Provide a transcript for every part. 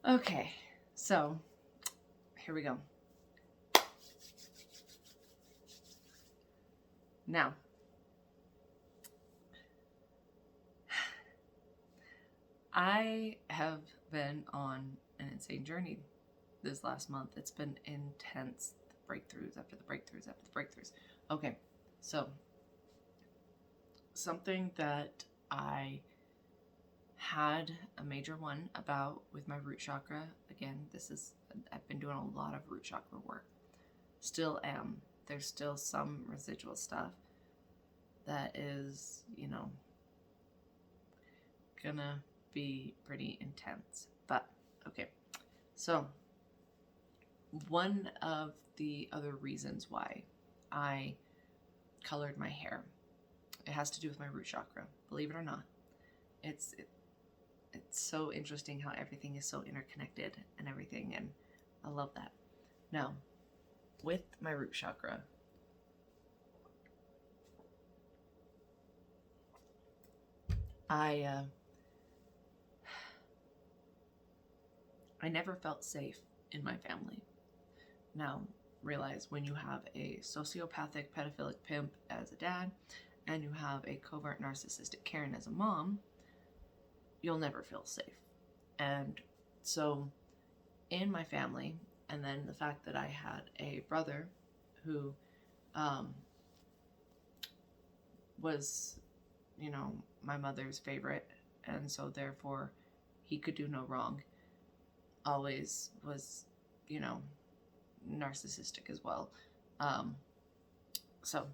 Okay, so here we go. Now, I have been on an insane journey this last month. It's been intense. The breakthroughs after the breakthroughs after the breakthroughs. Okay, so something that I had a major one about with my root chakra. Again, I've been doing a lot of root chakra work. Still am. There's still some residual stuff that is, gonna be pretty intense. But okay, so one of the other reasons why I colored my hair, it has to do with my root chakra. Believe it or not, it's so interesting how everything is so interconnected and everything, and I love that. Now, with my root chakra, I never felt safe in my family. Now, realize when you have a sociopathic pedophilic pimp as a dad and you have a covert narcissistic Karen as a mom, you'll never feel safe. And so in my family, and then the fact that I had a brother who was, my mother's favorite, and so therefore he could do no wrong, always was, narcissistic as well. So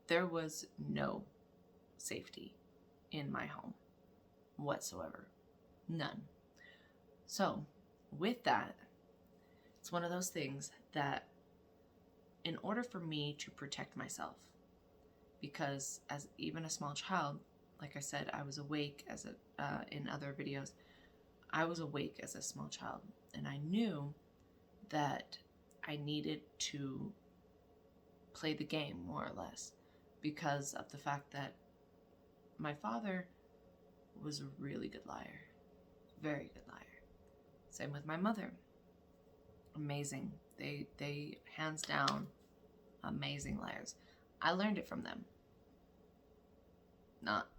there was no safety in my home whatsoever. None. So with that, it's one of those things that in order for me to protect myself, because as even a small child, like I said, I was awake in other videos, I was awake as a small child, and I knew that I needed to play the game more or less because of the fact that my father was a really good liar. Very good liar. Same with my mother. Amazing. They hands down amazing liars. I learned it from them. Not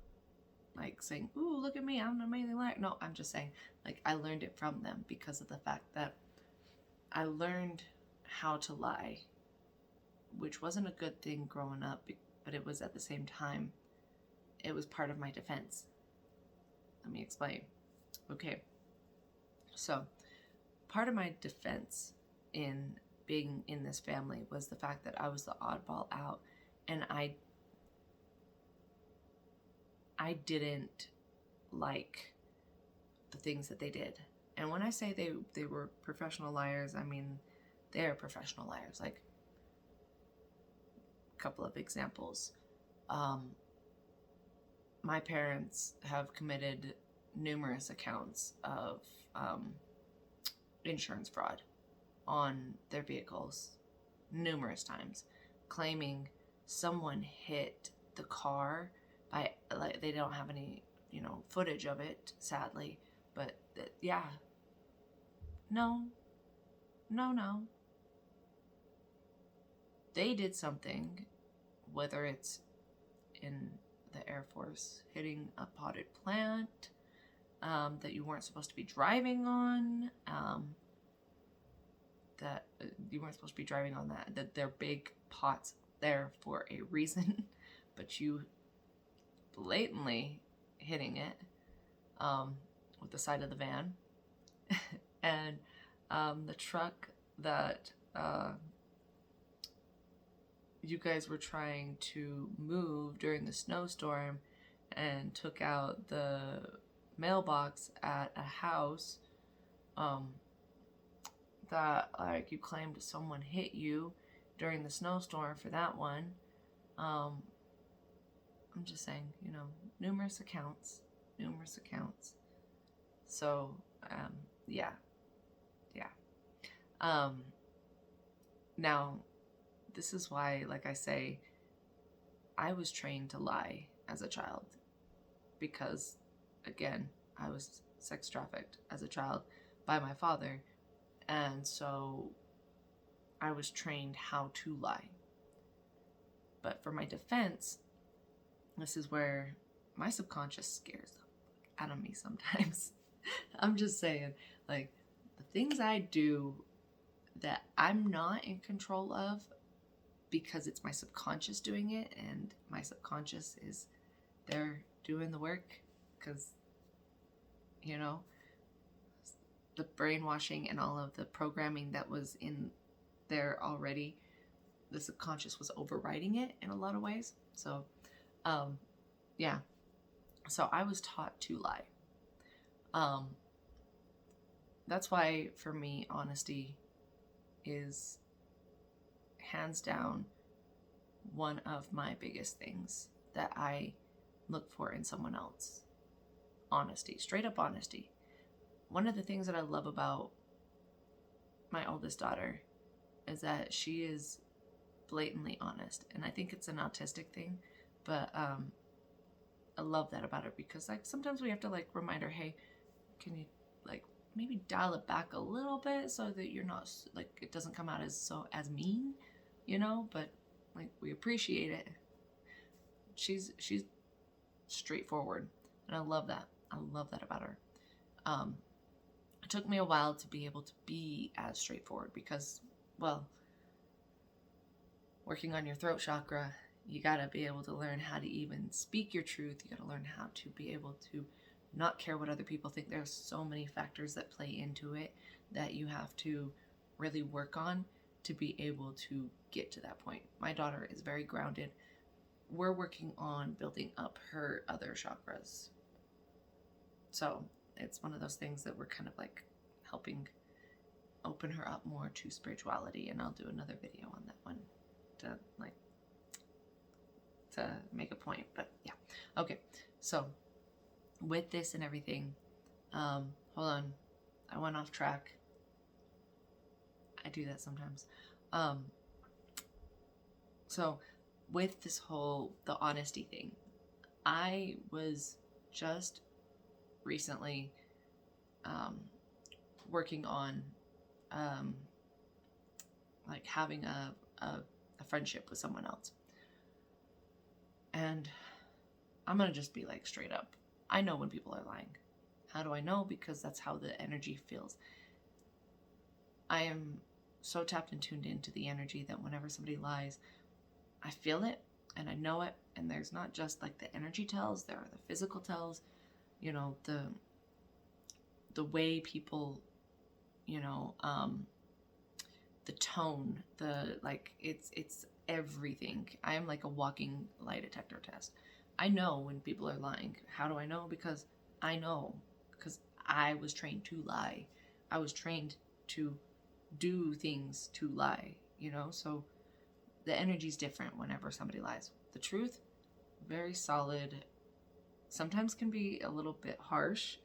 like saying, ooh, look at me, I'm an amazing liar. No, I'm just saying, like, I learned it from them because of the fact that I learned how to lie, which wasn't a good thing growing up, but it was at the same time, it was part of my defense. Let me explain. Okay, so part of my defense in being in this family was the fact that I was the oddball out, and I didn't like the things that they did. And when I say they were professional liars, I mean they're professional liars. Like, a couple of examples. My parents have committed numerous accounts of insurance fraud on their vehicles, numerous times, claiming someone hit the car by, like, they don't have any, footage of it, sadly, but yeah. No. They did something, whether it's in the Air Force hitting a potted plant that you weren't supposed to be driving on, that they're big pots there for a reason, but you blatantly hitting it with the side of the van. And the truck that you guys were trying to move during the snowstorm and took out the mailbox at a house that, like, you claimed someone hit you during the snowstorm for that one. I'm just saying, numerous accounts. So, yeah. Now, this is why, like I say, I was trained to lie as a child because, again, I was sex trafficked as a child by my father. And so I was trained how to lie. But for my defense, this is where my subconscious scares the fuck out of me sometimes. I'm just saying, like, the things I do that I'm not in control of because it's my subconscious doing it, and my subconscious is there doing the work because, you know, the brainwashing and all of the programming that was in there already, the subconscious was overriding it in a lot of ways. So, yeah. So I was taught to lie. That's why for me, honesty is hands down one of my biggest things that I look for in someone else. Honesty, straight up honesty. One of the things that I love about my oldest daughter is that she is blatantly honest. And I think it's an autistic thing, but I love that about her because like sometimes we have to like remind her, hey, can you like maybe dial it back a little bit so that you're not like it doesn't come out as mean, you know, but like we appreciate it. She's straightforward, and I love that. I love that about her. It took me a while to be able to be as straightforward because, well, working on your throat chakra, you gotta be able to learn how to even speak your truth. You gotta learn how to be able to not care what other people think. There's so many factors that play into it that you have to really work on to be able to get to that point. My daughter is very grounded. We're working on building up her other chakras. So it's one of those things that we're kind of like helping open her up more to spirituality, and I'll do another video on that one to make a point. But yeah, okay. So with this and everything, hold on, I went off track. I do that sometimes. So with this whole the honesty thing, I was just recently working on like having a friendship with someone else. And I'm gonna just be like straight up, I know when people are lying. How do I know? Because that's how the energy feels. I am so tapped and tuned into the energy that whenever somebody lies, I feel it and I know it. And there's not just like the energy tells, there are the physical tells, you know, the way people, you know, the tone, the like, it's everything. I am like a walking lie detector test. I know when people are lying. How do I know? Because I know, because I was trained to lie. I was trained to do things to lie, you know? So the energy's different whenever somebody lies. The truth, very solid, sometimes can be a little bit harsh,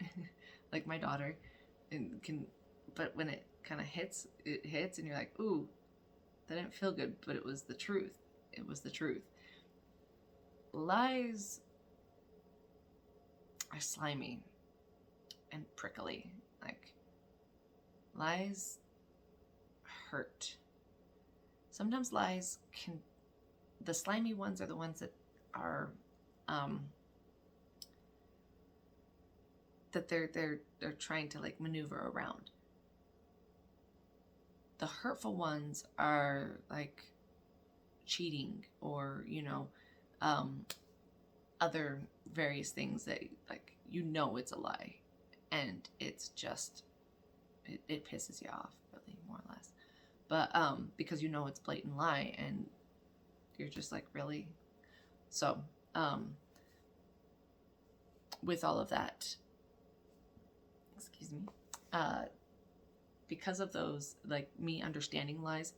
like my daughter, and but when it kind of hits, it hits and you're like, ooh, that didn't feel good, but it was the truth. It was the truth. Lies are slimy and prickly. Like, lies hurt. Sometimes lies can, the slimy ones are the ones that are, that they're trying to like maneuver around. The hurtful ones are like cheating or, you know, other various things that like, you know, it's a lie and it's just, it pisses you off really, more or less. But, because you know, it's blatant lie and you're just like, really? So, with all of that, excuse me, because of those, like me understanding lies,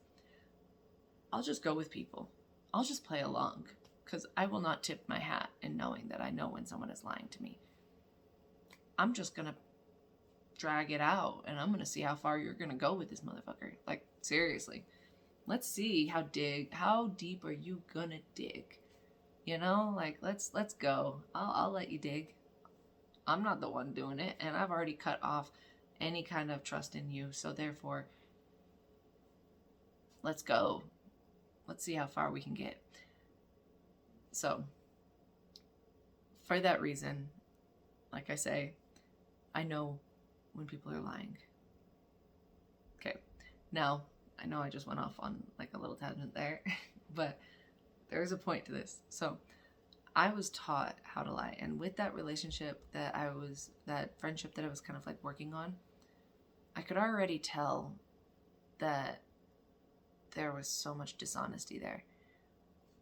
I'll just go with people. I'll just play along because I will not tip my hat in knowing that I know when someone is lying to me. I'm just going to drag it out and I'm going to see how far you're going to go with this motherfucker. Like, seriously. Let's see how deep are you going to dig? You know, like, let's go. I'll let you dig. I'm not the one doing it, and I've already cut off any kind of trust in you. So therefore, let's go. Let's see how far we can get. So for that reason, like I say, I know when people are lying. Okay. Now, I know I just went off on like a little tangent there, but there is a point to this. So I was taught how to lie. And with that relationship that friendship that I was kind of like working on, I could already tell that there was so much dishonesty there.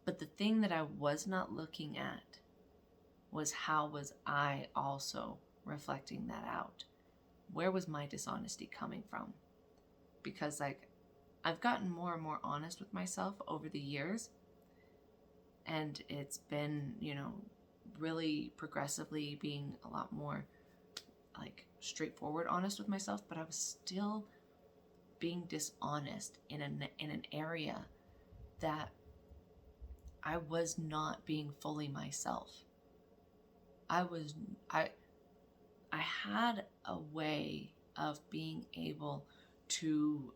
But the thing that I was not looking at was how was I also reflecting that out? Where was my dishonesty coming from? Because like I've gotten more and more honest with myself over the years, and it's been, really progressively being a lot more like straightforward honest with myself, but I was still being dishonest in an area that I was not being fully myself. I had a way of being able to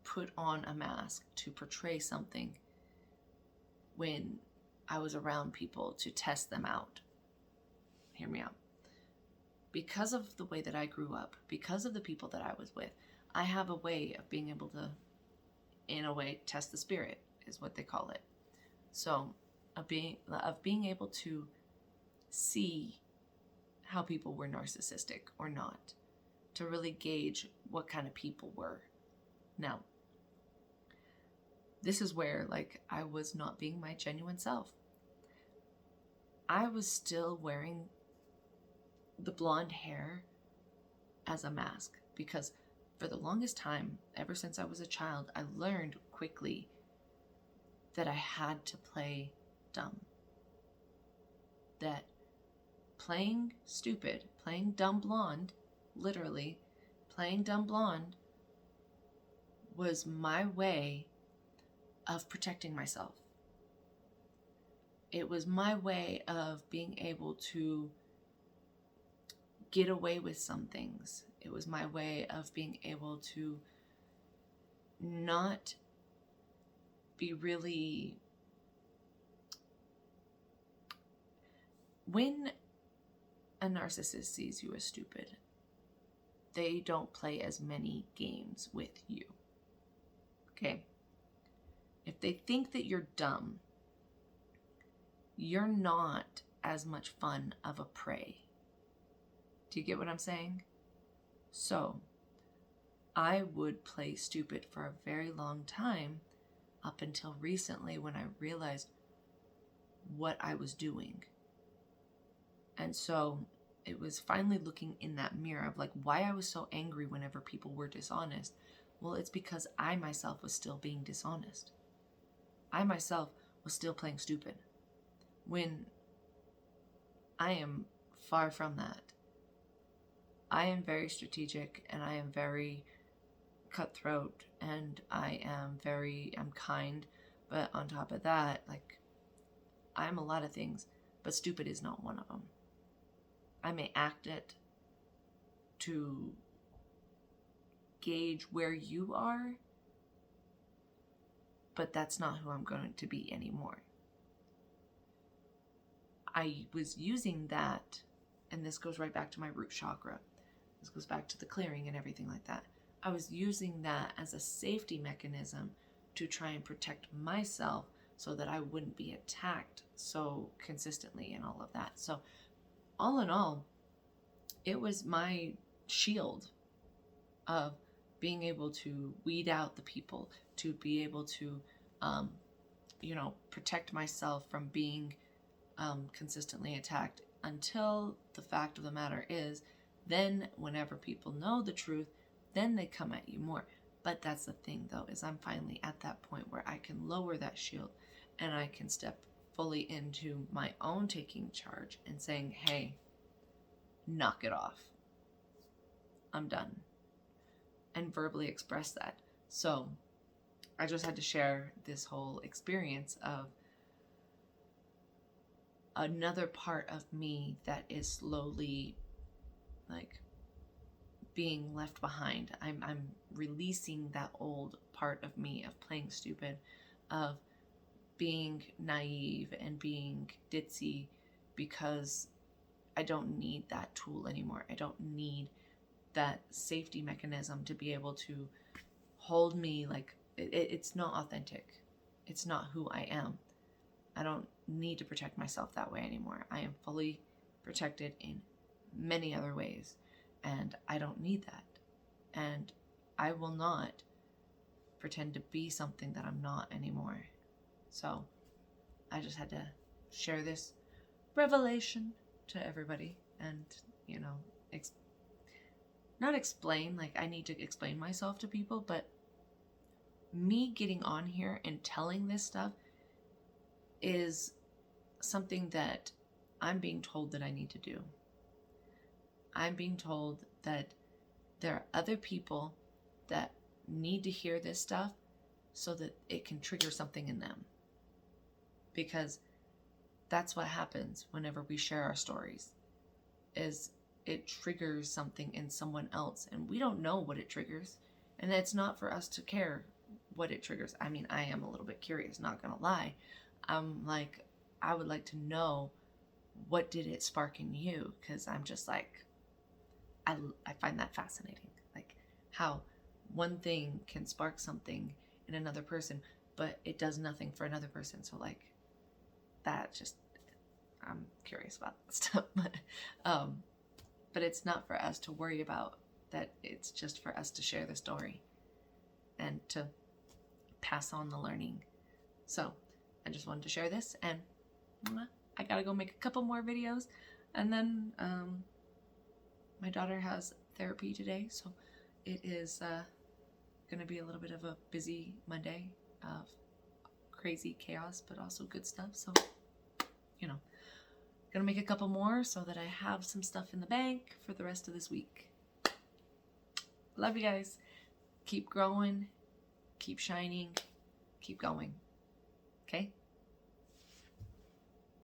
put on a mask to portray something when I was around people to test them out. Hear me out. Because of the way that I grew up, because of the people that I was with, I have a way of being able to, in a way, test the spirit, is what they call it. So, of being able to see how people were narcissistic or not, to really gauge what kind of people were. Now, this is where, like, I was not being my genuine self. I was still wearing the blonde hair as a mask because for the longest time, ever since I was a child, I learned quickly that I had to play dumb. That playing stupid, playing dumb blonde, literally playing dumb blonde, was my way of protecting myself. It was my way of being able to get away with some things. It was my way of being able to not be really... When a narcissist sees you as stupid, they don't play as many games with you. Okay? If they think that you're dumb, you're not as much fun of a prey. Do you get what I'm saying? So, I would play stupid for a very long time up until recently when I realized what I was doing. And so it was finally looking in that mirror of like why I was so angry whenever people were dishonest. Well, it's because I myself was still being dishonest. I myself was still playing stupid when I am far from that. I am very strategic and I am very cutthroat and I'm kind, but on top of that, like, I'm a lot of things, but stupid is not one of them. I may act it to gauge where you are, but that's not who I'm going to be anymore. I was using that, and this goes right back to my root chakra. This goes back to the clearing and everything like that. I was using that as a safety mechanism to try and protect myself so that I wouldn't be attacked so consistently and all of that. So all in all, it was my shield of being able to weed out the people, to be able to, protect myself from being consistently attacked, until the fact of the matter is, then whenever people know the truth, then they come at you more. But that's the thing though, is I'm finally at that point where I can lower that shield and I can step fully into my own taking charge and saying, hey, knock it off. I'm done. And verbally express that. So I just had to share this whole experience of another part of me that is slowly like being left behind. I'm releasing that old part of me of playing stupid, of being naive and being ditzy, because I don't need that tool anymore. I don't need that safety mechanism to be able to hold me like it's not authentic. It's not who I am. I don't need to protect myself that way anymore. I am fully protected in many other ways, and I don't need that. And I will not pretend to be something that I'm not anymore. So I just had to share this revelation to everybody, and not explain like I need to explain myself to people, but me getting on here and telling this stuff is something that I'm being told that I need to do. I'm being told that there are other people that need to hear this stuff so that it can trigger something in them. Because that's what happens whenever we share our stories, is it triggers something in someone else, and we don't know what it triggers, and it's not for us to care what it triggers. I mean, I am a little bit curious, not gonna lie. I'm like, I would like to know, what did it spark in you? Because I'm just like, I find that fascinating, like how one thing can spark something in another person, but it does nothing for another person. So like that, just, I'm curious about that stuff. But it's not for us to worry about that. It's just for us to share the story and to pass on the learning. So I just wanted to share this, and I gotta go make a couple more videos, and then my daughter has therapy today, so it is gonna be a little bit of a busy Monday of crazy chaos, but also good stuff. So gonna make a couple more so that I have some stuff in the bank for the rest of this week. Love you guys. Keep growing, keep shining, keep going. Okay?